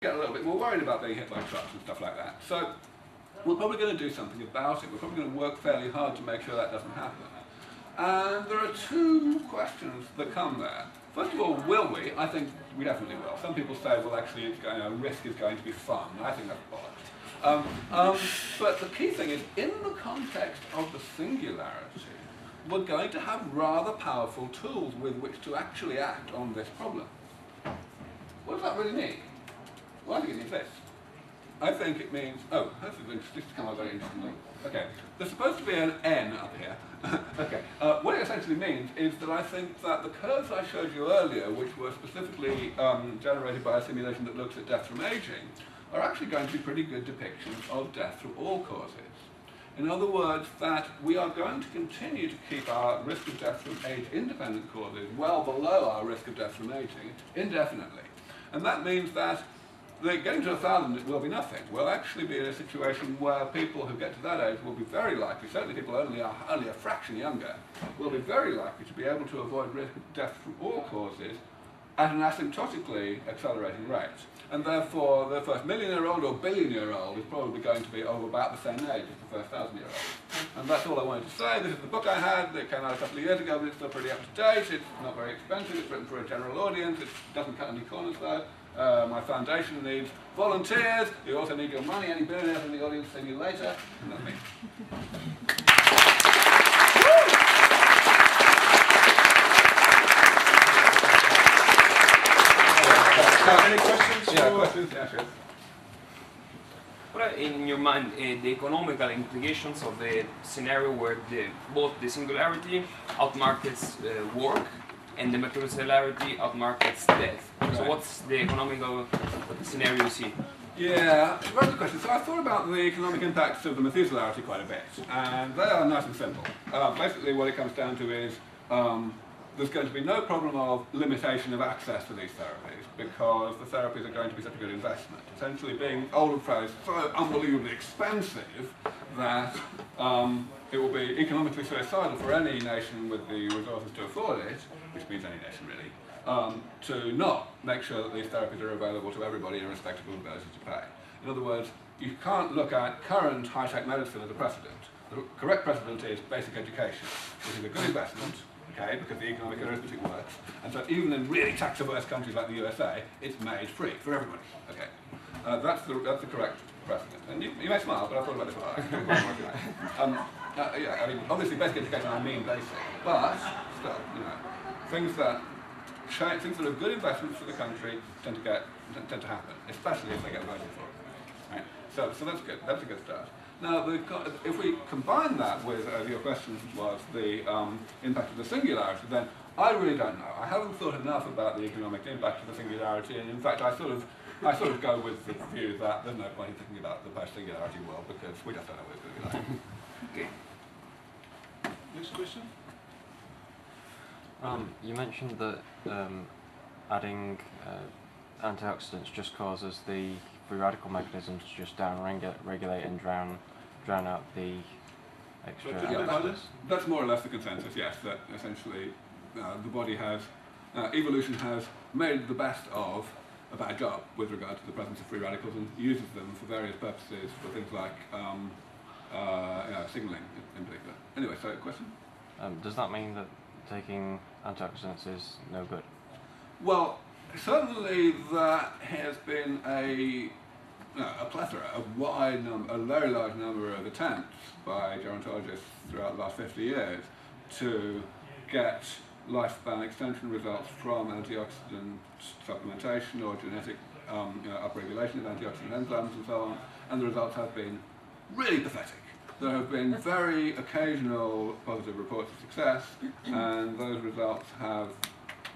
get a little bit more worried about being hit by trucks and stuff like that. So we're probably going to do something about it. We're probably going to work fairly hard to make sure that doesn't happen. And there are two questions that come there. First of all, will we? I think we definitely will. Some people say, well, actually, it's going, risk is going to be fun. I think that's bollocks. But the key thing is, in the context of the singularity, we're going to have rather powerful tools with which to actually act on this problem. What does that really mean? Well, I think it means this. I think it means, this has come out very interestingly. Okay, there's supposed to be an N up here. Okay, what it essentially means is that I think that the curves I showed you earlier, which were specifically generated by a simulation that looks at death from aging, are actually going to be pretty good depictions of death from all causes. In other words, that we are going to continue to keep our risk of death from age-independent causes well below our risk of death from aging indefinitely. And that means that getting to 1,000 it will be nothing. We'll actually be in a situation where people who get to that age will be very likely, certainly people only a fraction younger, will be very likely to be able to avoid risk of death from all causes at an asymptotically accelerating rate. And therefore, the first million-year-old or billion-year-old is probably going to be of about the same age as the first 1,000-year-old. And that's all I wanted to say. This is the book I had that came out a couple of years ago, but it's still pretty up to date. It's not very expensive. It's written for a general audience. It doesn't cut any corners, though. My foundation needs volunteers. You also need your money. Any billionaires in the audience, see you later. And that's me. Any questions? Yeah, questions? Yeah, sure. What are, in your mind, the economical implications of the scenario where both the singularity outmarkets work and the multicellularity outmarkets death? Right. So what's the economical scenario you see? Yeah, very good question. So I thought about the economic impacts of the multicellularity quite a bit, and they are nice and simple. Basically what it comes down to is there's going to be no problem of limitation of access to these therapies because the therapies are going to be such a good investment. Essentially being old and frail is so unbelievably expensive that it will be economically suicidal for any nation with the resources to afford it, which means any nation really, to not make sure that these therapies are available to everybody irrespective of ability to pay. In other words, you can't look at current high-tech medicine as a precedent. The correct precedent is basic education, which is a good investment, okay, because the economic arithmetic works, and so even in really tax-averse countries like the USA, it's made free for everybody. Okay, that's the correct precedent. And you may smile, but I thought about this a lot. Yeah, I mean, obviously basic education I mean basic, but still, things that are good investments for the country tend to happen, especially if they get voted for. Right? So that's good. That's a good start. Now, if we combine that with your question was the impact of the singularity, then I really don't know. I haven't thought enough about the economic impact of the singularity, and in fact, I sort of go with the view that there's no point in thinking about the post-singularity world because we just don't know what it's going to be like. Okay. Next question. You mentioned that adding antioxidants just causes the free radical mechanisms to just down-regulate and drown out the extra antioxidants. That's more or less the consensus, yes, that essentially the body has, evolution has made the best of a bad job with regard to the presence of free radicals and uses them for various purposes, for things like signaling in particular. Anyway, so question? Does that mean that taking antioxidants is no good? Well, certainly there has been a plethora, a very large number of attempts by gerontologists throughout the last 50 years to get lifespan extension results from antioxidant supplementation or genetic upregulation of antioxidant enzymes and so on, and the results have been really pathetic. There have been very occasional positive reports of success, and those results have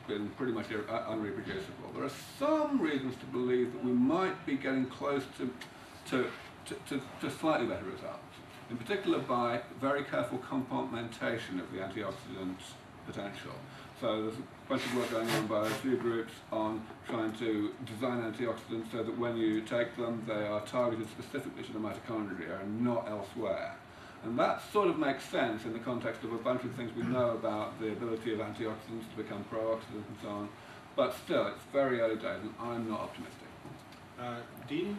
been pretty much unreproducible. There are some reasons to believe that we might be getting close to slightly better results, in particular by very careful compartmentation of the antioxidant potential. So there's a bunch of work going on by a few groups on trying to design antioxidants so that when you take them, they are targeted specifically to the mitochondria and not elsewhere. And that sort of makes sense in the context of a bunch of things we know about the ability of antioxidants to become pro-oxidants and so on. But still, it's very early days, and I'm not optimistic. Dean?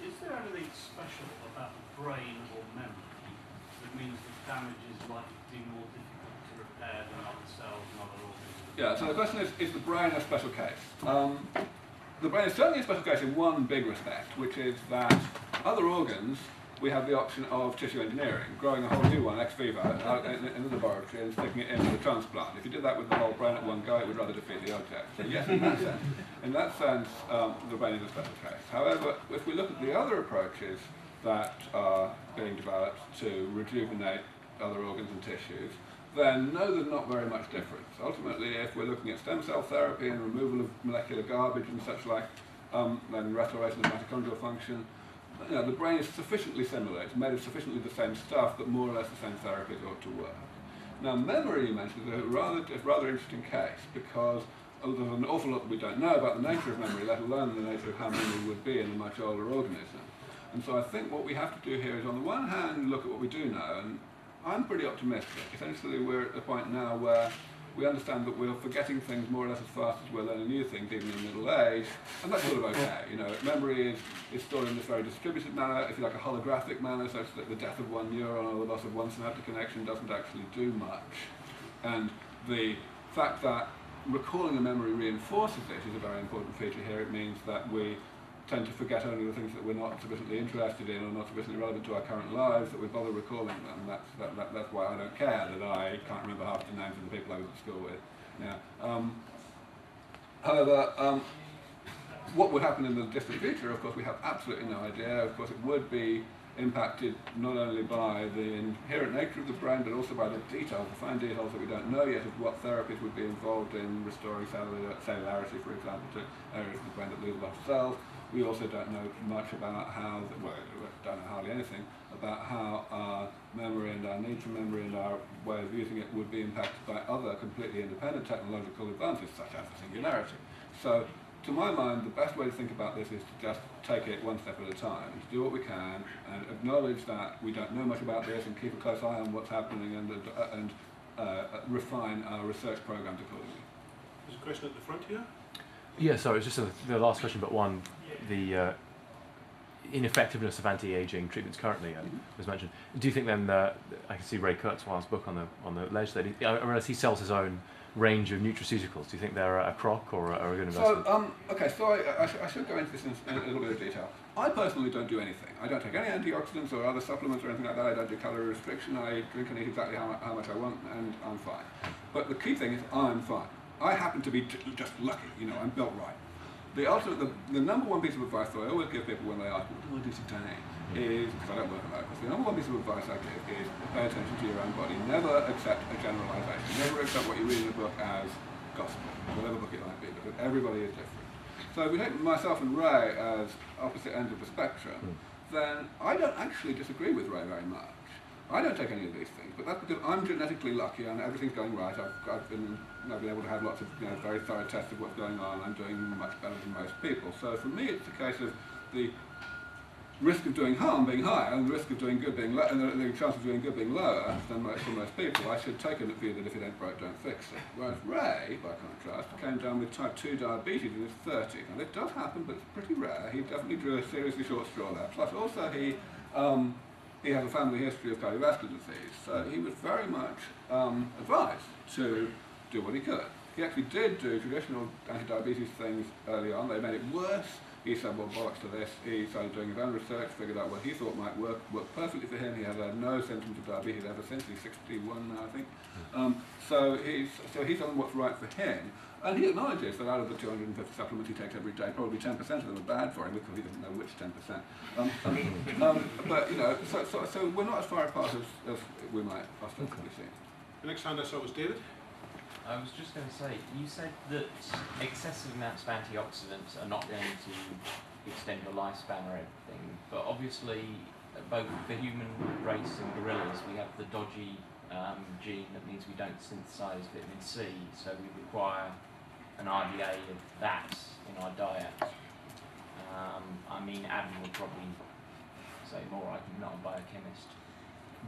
Is there anything special about the brain or memory that means that damage is likely to be more difficult to repair than other cells and other organs? Yeah, so the question is the brain a special case? The brain is certainly a special case in one big respect, which is that other organs, we have the option of tissue engineering, growing a whole new one ex vivo in the laboratory and sticking it into the transplant. If you did that with the whole brain at one go, it would rather defeat the object. So yes, in that sense, the brain is a special case. However, if we look at the other approaches that are being developed to rejuvenate other organs and tissues, then no, there's not very much difference. Ultimately, if we're looking at stem cell therapy and removal of molecular garbage and such like, then restoration of mitochondrial function, you know, the brain is sufficiently similar. It's made of sufficiently the same stuff that more or less the same therapies ought to work. Now, memory, you mentioned, is a rather interesting case because there's an awful lot that we don't know about the nature of memory, let alone the nature of how memory would be in a much older organism. And so I think what we have to do here is, on the one hand, look at what we do know, and I'm pretty optimistic. Essentially, we're at the point now where we understand that we're forgetting things more or less as fast as we're learning new things, even in middle age, and that's sort of okay. You know, memory is stored in this very distributed manner, if you like, a holographic manner, such that the death of one neuron or the loss of one synaptic connection doesn't actually do much. And the fact that recalling a memory reinforces it is a very important feature here. It means that we tend to forget only the things that we're not sufficiently interested in or not sufficiently relevant to our current lives, that we bother recalling them. That's why I don't care that I can't remember half the names of the people I was at school with. Yeah. However, what would happen in the distant future, of course, we have absolutely no idea. Of course, it would be impacted not only by the inherent nature of the brain, but also by the details, the fine details that we don't know yet of what therapies would be involved in restoring cellularity, for example, to areas of the brain that lose a lot of cells. We also don't know much about how, well, we don't know hardly anything about how our memory and our need for memory and our way of using it would be impacted by other completely independent technological advances, such as the singularity. So, to my mind, the best way to think about this is to just take it one step at a time, and to do what we can, and acknowledge that we don't know much about this, and keep a close eye on what's happening, and refine our research programs accordingly. There's a question at the front here. Yeah, sorry, it's just the last question, but one, the ineffectiveness of anti-aging treatments currently was mentioned. Do you think then that, I can see Ray Kurzweil's book on the ledge that I realize he sells his own range of nutraceuticals. Do you think they're a crock or a good investment? So, okay, so I should go into this in a little bit of detail. I personally don't do anything. I don't take any antioxidants or other supplements or anything like that. I don't do calorie restriction. I drink and eat exactly how much I want, and I'm fine. But the key thing is I'm fine. I happen to be just lucky, you know, I'm built right. The number one piece of advice that I always give people when they ask me, what do I do today, is, because I don't work alone, the number one piece of advice I give is pay attention to your own body. Never accept a generalization. Never accept what you read in a book as gospel, whatever book it might be, because everybody is different. So if we take myself and Ray as opposite ends of the spectrum, then I don't actually disagree with Ray very much. I don't take any of these things, but that's because I'm genetically lucky and everything's going right. I've been able to have lots of very thorough tests of what's going on. I'm doing much better than most people. So for me, it's a case of the risk of doing harm being higher and the risk of doing good being low, and the chance of doing good being lower than for most people. I should take a view that if it ain't broke, don't fix it. Whereas Ray, by contrast, came down with type 2 diabetes in his 30s. Now, it does happen, but it's pretty rare. He definitely drew a seriously short straw there. Plus, also, he has a family history of cardiovascular disease, so he was very much advised to do what he could. He actually did do traditional anti-diabetes things early on. They made it worse. He said, well, bollocks to this. He started doing his own research, figured out what he thought might work perfectly for him. He has had no symptoms of diabetes ever since. He's 61 now, I think. So he's done what's right for him. And he acknowledges that out of the 250 supplements he takes every day, probably 10% of them are bad for him because he doesn't know which 10%. But, you know, so we're not as far apart as we might ostensibly seem. The next hand I saw was David. I was just going to say, you said that excessive amounts of antioxidants are not going to extend your lifespan or everything, but obviously both the human race and gorillas, we have the dodgy gene that means we don't synthesize vitamin C, so we require an RDA of that in our diet. I mean, Adam would probably say more, I'm not a biochemist.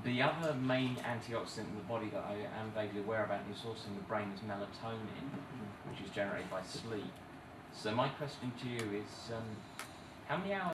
The other main antioxidant in the body that I am vaguely aware about and is also in the brain is melatonin, which is generated by sleep. So my question to you is, How many hours